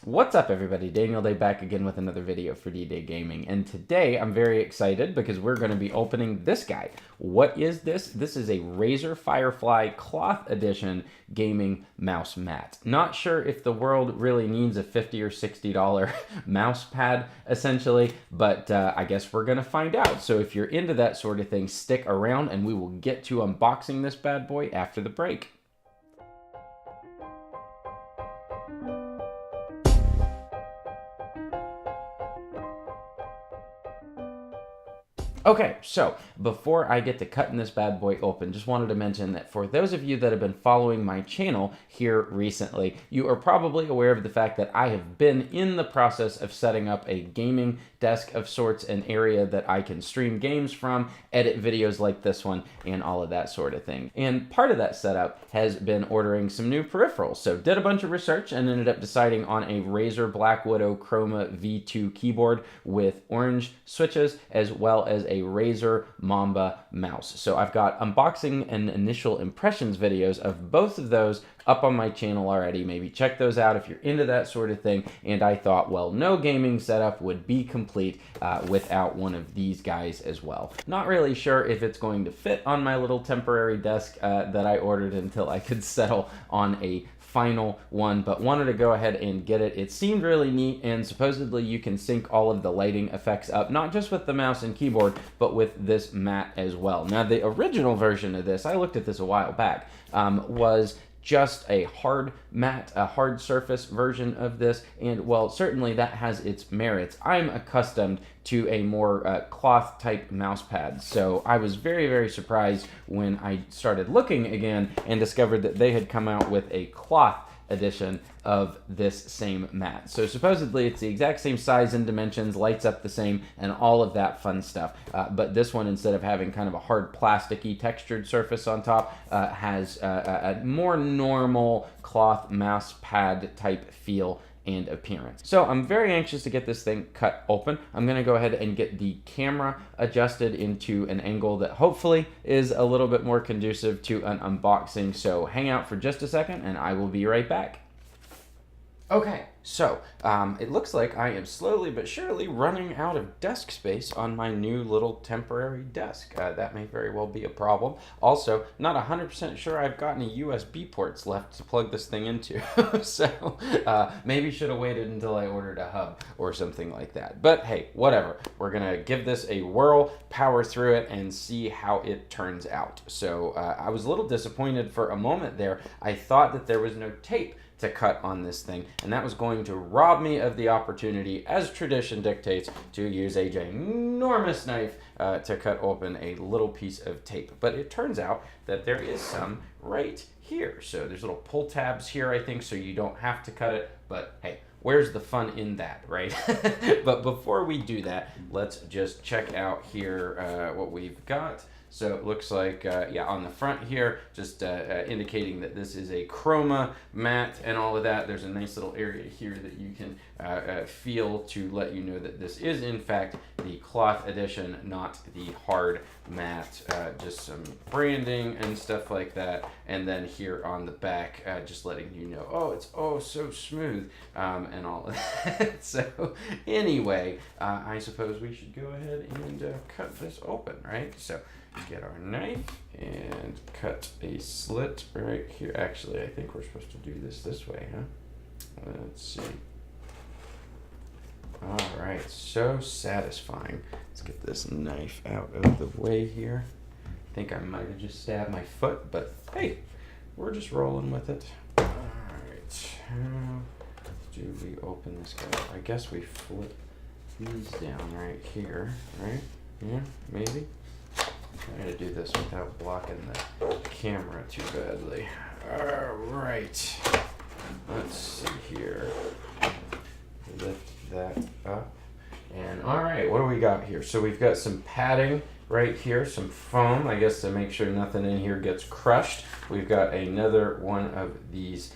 What's up everybody, Daniel Day back again with another video for DDayGaming, and today I'm very excited because we're going to be opening this guy. What is this? This is a Razer Firefly Cloth Edition gaming mouse mat. Not sure if the world really needs a $50 or $60 mouse pad essentially, but I guess we're going to find out. So if you're into that sort of thing, stick around and we will get to unboxing this bad boy after the break. Okay, so before I get to cutting this bad boy open, just wanted to mention that for those of you that have been following my channel here recently, you are probably aware of the fact that I have been in the process of setting up a gaming desk of sorts, an area that I can stream games from, edit videos like this one, and all of that sort of thing. And part of that setup has been ordering some new peripherals. So did a bunch of research and ended up deciding on a Razer Blackwidow Chroma V2 keyboard with orange switches, as well as a Razer Mamba mouse. So I've got unboxing and initial impressions videos of both of those up on my channel already. Maybe check those out if you're into that sort of thing. And I thought, well, no gaming setup would be complete without one of these guys as well. Not really sure if it's going to fit on my little temporary desk that I ordered until I could settle on a final one, but wanted to go ahead and get it. It seemed really neat, and supposedly you can sync all of the lighting effects up, not just with the mouse and keyboard, but with this mat as well. Now, the original version of this, I looked at this a while back, was just a hard mat, a hard surface version of this, and well, certainly that has its merits. I'm accustomed to a more cloth type mouse pad, so I was very, very surprised when I started looking again and discovered that they had come out with a cloth edition of this same mat. So supposedly it's the exact same size and dimensions, lights up the same, and all of that fun stuff. But this one, instead of having kind of a hard plasticky textured surface on top, has a more normal cloth mouse pad type feel and appearance. So I'm very anxious to get this thing cut open. I'm gonna go ahead and get the camera adjusted into an angle that hopefully is a little bit more conducive to an unboxing. So hang out for just a second and I will be right back. Okay, so it looks like I am slowly but surely running out of desk space on my new little temporary desk. That may very well be a problem. Also, not 100% sure I've got any USB ports left to plug this thing into. So maybe should have waited until I ordered a hub or something like that. But hey, whatever. We're gonna give this a whirl, power through it, and see how it turns out. So I was a little disappointed for a moment there. I thought that there was no tape to cut on this thing, and that was going to rob me of the opportunity, as tradition dictates, to use a ginormous knife to cut open a little piece of tape. But it turns out that there is some right here. So there's little pull tabs here, I think, so you don't have to cut it, but hey, where's the fun in that, right? But before we do that, let's just check out here what we've got. So it looks like, yeah, on the front here, just indicating that this is a chroma mat and all of that. There's a nice little area here that you can feel to let you know that this is, in fact, the cloth edition, not the hard mat. Just some branding and stuff like that. And then here on the back, just letting you know, oh, it's oh so smooth and all of that. So anyway, I suppose we should go ahead and cut this open, right? So get our knife and cut a slit right here. Actually, I think we're supposed to do this way, huh? Let's see. All right, so satisfying. Let's get this knife out of the way here. I think I might have just stabbed my foot, but hey, we're just rolling with it. All right, how do we open this guy? I guess we flip these down right here, right? Yeah, maybe. I'm going to do this without blocking the camera too badly. All right. Let's see here. Lift that up. And all right, what do we got here? So we've got some padding right here, some foam, I guess, to make sure nothing in here gets crushed. We've got another one of these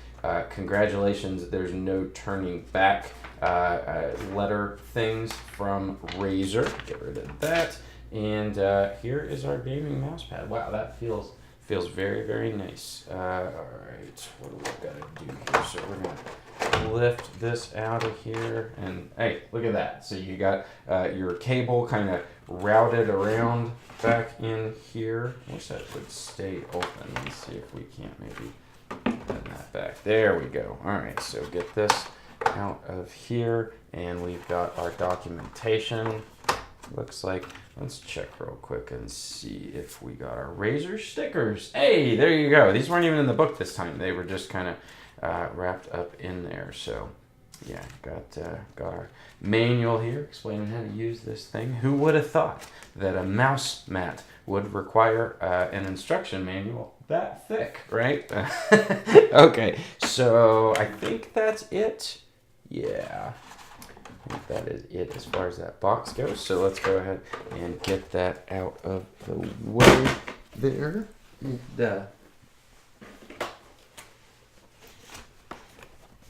congratulations, there's no turning back letter things from Razer. Get rid of that. And here is our gaming mouse pad. Wow, that feels Feels very, very nice. All right, what do we got to do here? So we're going to lift this out of here, and hey, look at that. So you got your cable kind of routed around back in here. Wish that would stay open. Let's see if we can't maybe bend that back. There we go. All right, so get this out of here, and we've got our documentation. Looks like, let's check real quick and see if we got our Razer stickers. Hey, there you go. These weren't even in the book this time. They were just kind of wrapped up in there. So yeah, got our manual here explaining how to use this thing. Who would have thought that a mouse mat would require an instruction manual that thick, right? Okay, so I think that's it. Yeah, I think that is it as far as that box goes. So let's go ahead and get that out of the way there. And,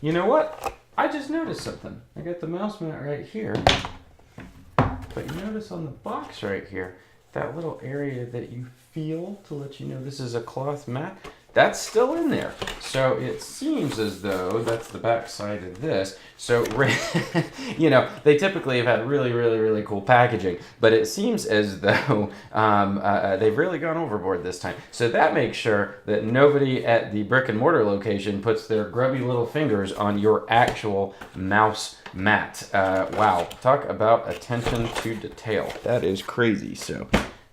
you know what? I just noticed something. I got the mouse mat right here. But you notice on the box right here, that little area that you feel to let you know this is a cloth mat, that's still in there. So it seems as though that's the back side of this. So, you know, they typically have had really, really, really cool packaging, but it seems as though they've really gone overboard this time. So that makes sure that nobody at the brick and mortar location puts their grubby little fingers on your actual mouse mat. Wow, talk about attention to detail. That is crazy. So,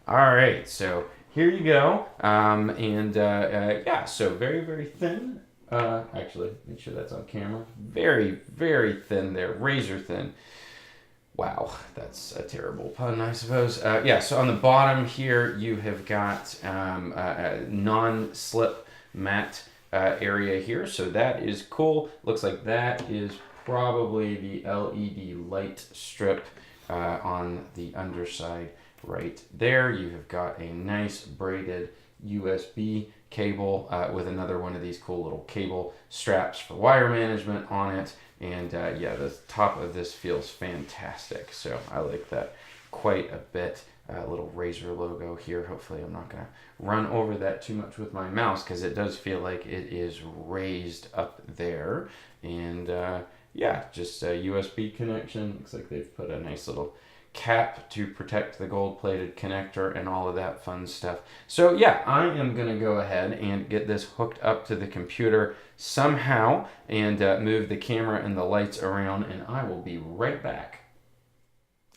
all right, so here you go, yeah, so very, very thin. Actually, make sure that's on camera. Very, very thin there, razor thin. Wow, that's a terrible pun, I suppose. Yeah, so on the bottom here, you have got a non-slip mat area here, so that is cool. Looks like that is probably the LED light strip on the underside. Right there, you have got a nice braided USB cable with another one of these cool little cable straps for wire management on it. And yeah, the top of this feels fantastic. So I like that quite a bit. Little Razer logo here. Hopefully I'm not going to run over that too much with my mouse because it does feel like it is raised up there. And yeah, just a USB connection. Looks like they've put a nice little cap to protect the gold-plated connector and all of that fun stuff. So yeah, I am going to go ahead and get this hooked up to the computer somehow and move the camera and the lights around, and I will be right back.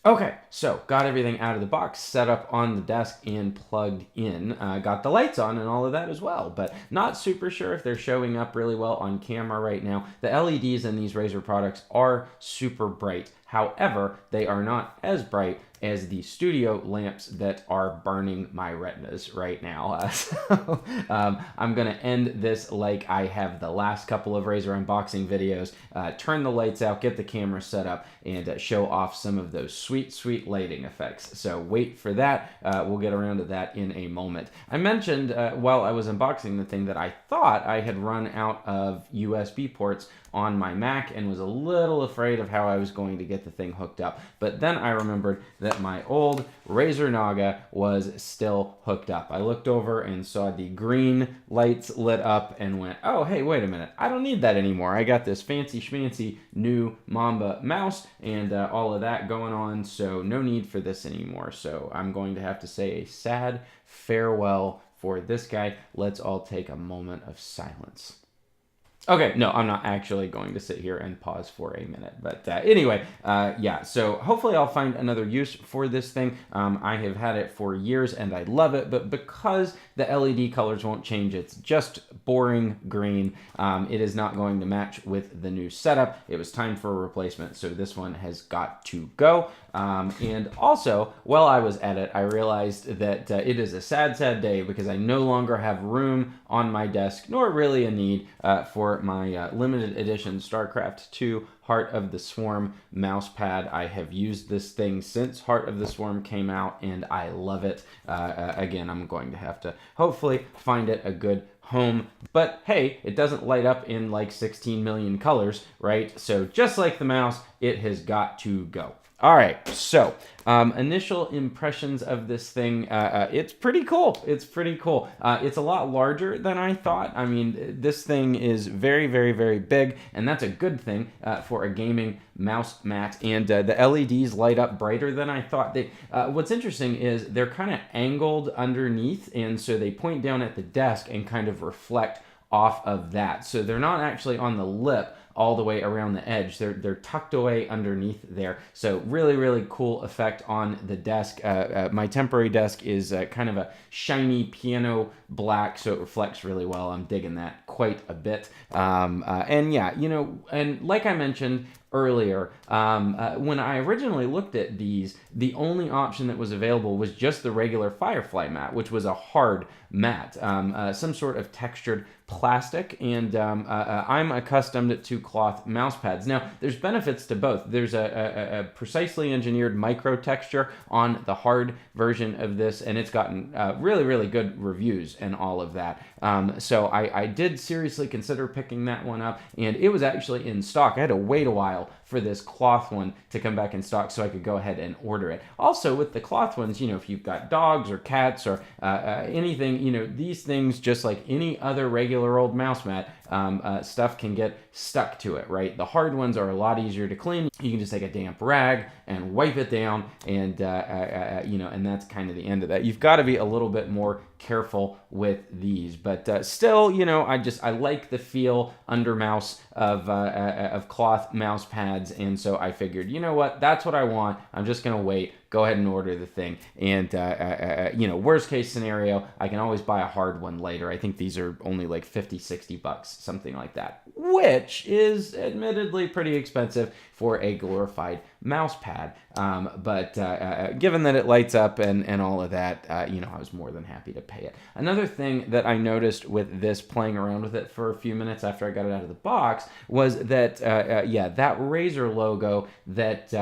Okay, so got everything out of the box, set up on the desk and plugged in. Got the lights on and all of that as well, but not super sure if they're showing up really well on camera right now. The LEDs in these Razer products are super bright. However, they are not as bright as the studio lamps that are burning my retinas right now. So I'm going to end this like I have the last couple of Razer unboxing videos. Turn the lights out, get the camera set up, and show off some of those sweet, sweet lighting effects. So wait for that. We'll get around to that in a moment. I mentioned while I was unboxing the thing that I thought I had run out of USB ports on my Mac and was a little afraid of how I was going to get the thing hooked up. But then I remembered that my old Razer Naga was still hooked up. I looked over and saw the green lights lit up and went, oh, hey, wait a minute. I don't need that anymore. I got this fancy schmancy new Mamba mouse and all of that going on, so no need for this anymore. So I'm going to have to say a sad farewell for this guy. Let's all take a moment of silence. Okay, no, I'm not actually going to sit here and pause for a minute. But anyway, yeah, so hopefully I'll find another use for this thing. I have had it for years and I love it, but because the LED colors won't change, it's just boring green. It is not going to match with the new setup. It was time for a replacement, so this one has got to go. And also, while I was at it, I realized that it is a sad, sad day because I no longer have room on my desk, nor really a need for my limited edition StarCraft 2 Heart of the Swarm mouse pad. I have used this thing since Heart of the Swarm came out, and I love it. Again, I'm going to have to hopefully find it a good home. But hey, it doesn't light up in like 16 million colors, right? So just like the mouse, it has got to go. All right, so initial impressions of this thing, it's pretty cool. It's pretty cool. It's a lot larger than I thought. I mean, this thing is very, very, very big, and that's a good thing for a gaming mouse mat. And the LEDs light up brighter than I thought. What's interesting is they're kind of angled underneath, and so they point down at the desk and kind of reflect off of that. So they're not actually on the lip all the way around the edge. They're tucked away underneath there. So really, really cool effect on the desk. My temporary desk is kind of a shiny piano black, so it reflects really well. I'm digging that quite a bit. And yeah, you know, and like I mentioned earlier, when I originally looked at these, the only option that was available was just the regular Firefly mat, which was a hard mat, some sort of textured plastic, and I'm accustomed to cloth mouse pads. Now, there's benefits to both. There's a precisely engineered micro texture on the hard version of this, and it's gotten really, really good reviews and all of that. So I did seriously consider picking that one up, and it was actually in stock. I had to wait a while for this cloth one to come back in stock so I could go ahead and order it. Also, with the cloth ones, you know, if you've got dogs or cats or anything, you know, these things, just like any other regular old mouse mat, stuff can get stuck to it, right? The hard ones are a lot easier to clean. You can just take a damp rag and wipe it down, and you know, and that's kind of the end of that. You've got to be a little bit more careful with these, but still, you know, I like the feel under mouse of cloth mouse pads, and so I figured, you know what, that's what I want. I'm just gonna wait. Go ahead and order the thing, and you know, worst case scenario, I can always buy a hard one later. I think these are only like 50-60 bucks, something like that, which is admittedly pretty expensive for a glorified mouse pad, but given that it lights up and all of that, you know, I was more than happy to pay it. Another thing that I noticed with this, playing around with it for a few minutes after I got it out of the box, was that yeah, that Razer logo that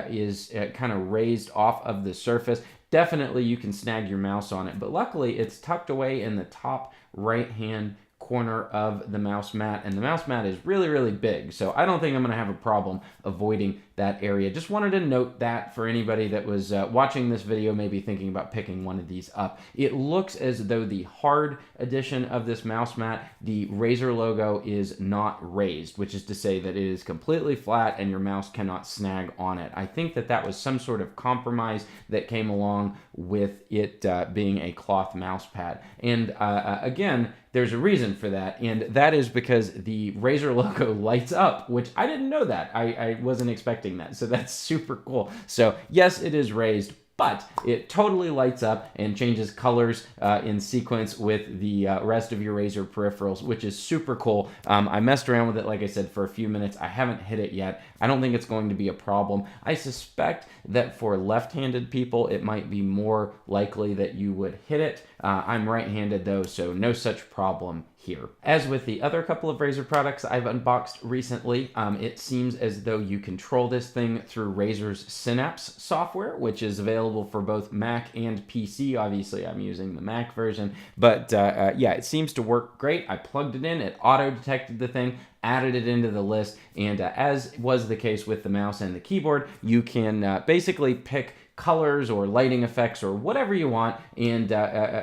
is kind of raised off of the surface, definitely you can snag your mouse on it, but luckily it's tucked away in the top right hand corner of the mouse mat, and the mouse mat is really, really big, so I don't think I'm going to have a problem avoiding that area. Just wanted to note that for anybody that was watching this video, maybe thinking about picking one of these up. It looks as though the hard edition of this mouse mat, the Razer logo is not raised, which is to say that it is completely flat and your mouse cannot snag on it. I think that that was some sort of compromise that came along with it being a cloth mouse pad. And again, there's a reason for that, and that is because the Razer logo lights up, which I didn't know that. I wasn't expecting that, so that's super cool. So yes, it is raised, but it totally lights up and changes colors in sequence with the rest of your Razer peripherals, which is super cool. I messed around with it, like I said, for a few minutes. I haven't hit it yet. I don't think it's going to be a problem. I suspect that for left-handed people, it might be more likely that you would hit it. I'm right-handed though, so no such problem here. As with the other couple of Razer products I've unboxed recently, it seems as though you control this thing through Razer's Synapse software, which is available for both Mac and PC. Obviously, I'm using the Mac version, but yeah, it seems to work great. I plugged it in, it auto-detected the thing, added it into the list, and as was the case with the mouse and the keyboard, you can basically pick colors or lighting effects or whatever you want and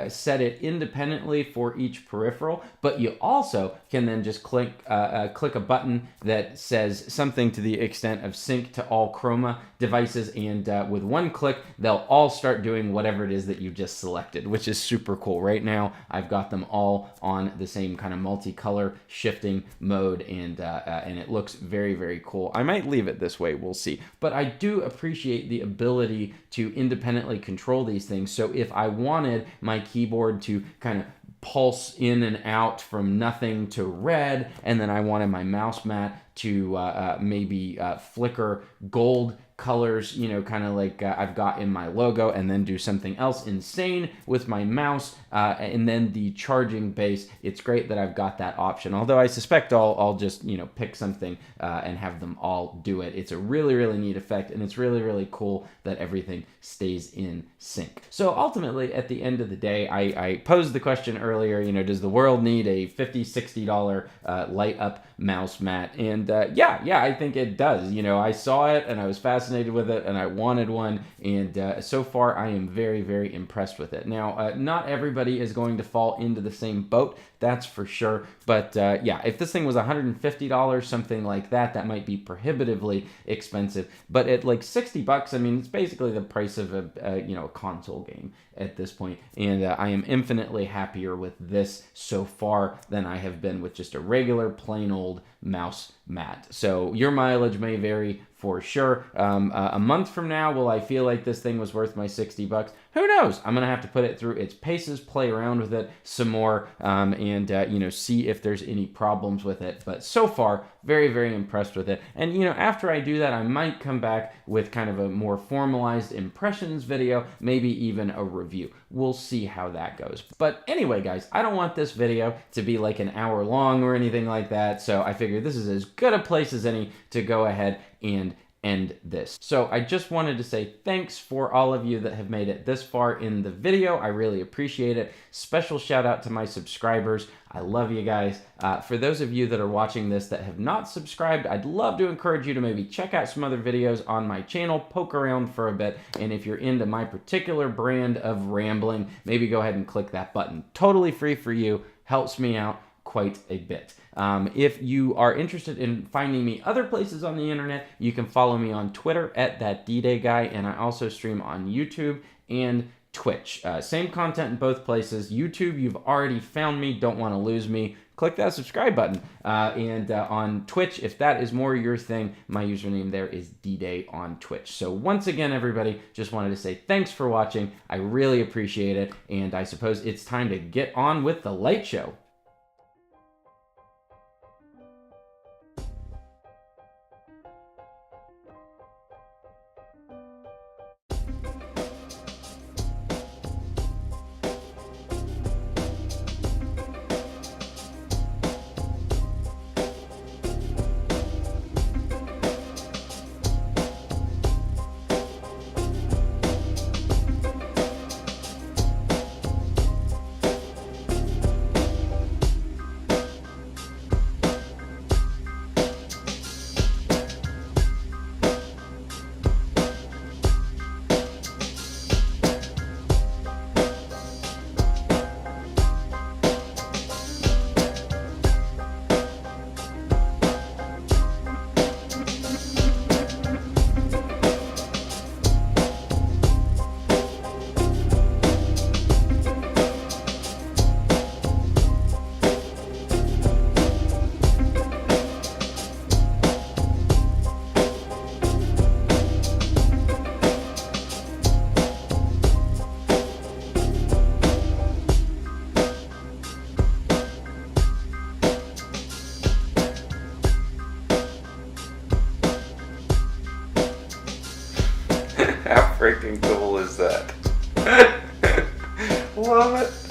set it independently for each peripheral, but you also can then just click a button that says something to the extent of sync to all Chroma devices, and with one click they'll all start doing whatever it is that you just selected, which is super cool. Right now I've got them all on the same kind of multicolor shifting mode, and it looks very, very cool. I might leave it this way, we'll see, but I do appreciate the ability to independently control these things. So if I wanted my keyboard to kind of pulse in and out from nothing to red, and then I wanted my mouse mat to maybe flicker gold colors, you know, kind of like I've got in my logo, and then do something else insane with my mouse, and then the charging base, it's great that I've got that option. Although I suspect I'll just, you know, pick something and have them all do it. It's a really, really neat effect, and it's really, really cool that everything stays in sync. So ultimately, at the end of the day, I posed the question earlier, you know, does the world need a $50, $60 light up mouse mat? And And yeah, I think it does. You know, I saw it and I was fascinated with it and I wanted one. And so far, I am very, very impressed with it. Now, not everybody is going to fall into the same boat, that's for sure. But yeah, if this thing was $150, something like that, that might be prohibitively expensive. But at like $60, I mean, it's basically the price of a console game at this point. And I am infinitely happier with this so far than I have been with just a regular plain old mouse mat. So your mileage may vary for sure. A month from now, will I feel like this thing was worth my $60? Who knows? I'm gonna have to put it through its paces, play around with it some more, and see if there's any problems with it. But so far, very, very impressed with it. And after I do that, I might come back with kind of a more formalized impressions video, maybe even a review. We'll see how that goes. But anyway, guys, I don't want this video to be like an hour long or anything like that. So I figured this is as good a place as any to go ahead and end this. So I just wanted to say thanks for all of you that have made it this far in the video. I really appreciate it. Special shout out to my subscribers. I love you guys. For those of you that are watching this that have not subscribed, I'd love to encourage you to maybe check out some other videos on my channel, poke around for a bit, and if you're into my particular brand of rambling, maybe go ahead and click that button. Totally free for you, helps me out quite a bit. If you are interested in finding me other places on the internet, you can follow me on Twitter at that DDay guy, and I also stream on YouTube and Twitch. Same content in both places. YouTube, you've already found me, don't want to lose me. Click that subscribe button. And on Twitch, if that is more your thing, my username there is DDay on Twitch. So once again, everybody, just wanted to say thanks for watching. I really appreciate it. And I suppose it's time to get on with the light show. How freaking cool is that? Love it.